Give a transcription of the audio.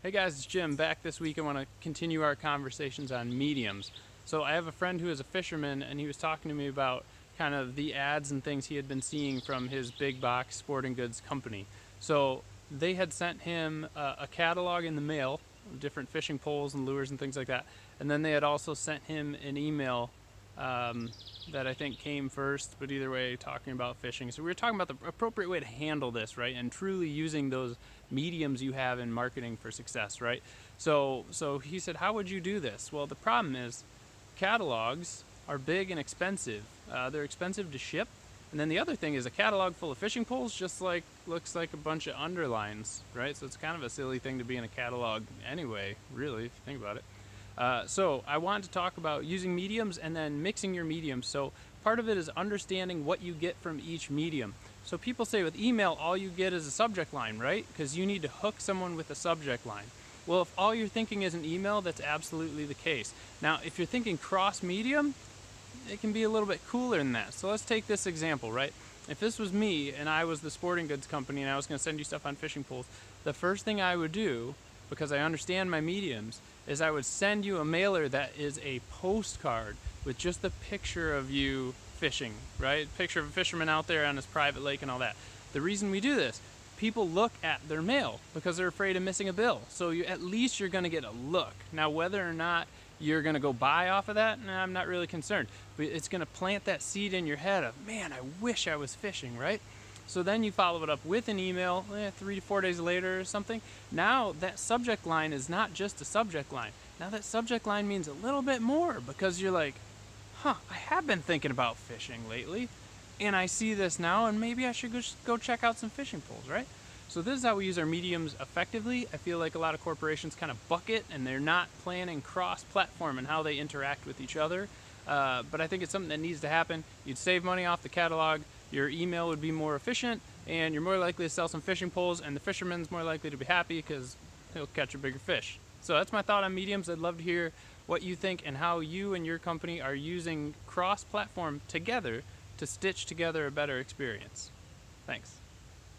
Hey guys, it's Jim back this week. I want to continue our conversations on mediums. So I have a friend who is a fisherman, and he was talking to me about kind of the ads and things he had been seeing from his big box sporting goods company. So they had sent him a catalog in the mail, different fishing poles and lures and things like that. And then they had also sent him an email um, that I think came first, but either way, talking about fishing. So we were talking about the appropriate way to handle this, right? And truly using those mediums you have in marketing for success, right? So he said, how would you do this? Well, the problem is catalogs are big and expensive. They're expensive to ship. And then the other thing is a catalog full of fishing poles just like looks like a bunch of underlines, right? So it's kind of a silly thing to be in a catalog anyway, really, if you think about it. So I wanted to talk about using mediums and then mixing your mediums. So part of it is understanding what you get from each medium. So people say with email, all you get is a subject line, right? Because you need to hook someone with a subject line. Well, if all you're thinking is an email, that's absolutely the case. Now, if you're thinking cross medium, it can be a little bit cooler than that. So let's take this example, right? If this was me and I was the sporting goods company and I was going to send you stuff on fishing poles, the first thing I would do, because I understand my mediums, is I would send you a mailer that is a postcard with just a picture of you fishing, right? Picture of a fisherman out there on his private lake and all that. The reason we do this, people look at their mail because they're afraid of missing a bill. So at least you're going to get a look. Now, whether or not you're going to go buy off of that, nah, I'm not really concerned. But it's going to plant that seed in your head of, man, I wish I was fishing, right? So then you follow it up with an email 3 to 4 days later or something. Now that subject line is not just a subject line. Now that subject line means a little bit more because you're like, I have been thinking about fishing lately and I see this now and maybe I should go check out some fishing poles, right? So this is how we use our mediums effectively. I feel like a lot of corporations kind of bucket and they're not planning cross-platform and how they interact with each other. But I think it's something that needs to happen. You'd save money off the catalog, your email would be more efficient, and you're more likely to sell some fishing poles, and the fisherman's more likely to be happy because he'll catch a bigger fish. So that's my thought on mediums. I'd love to hear what you think and how you and your company are using cross-platform together to stitch together a better experience. Thanks.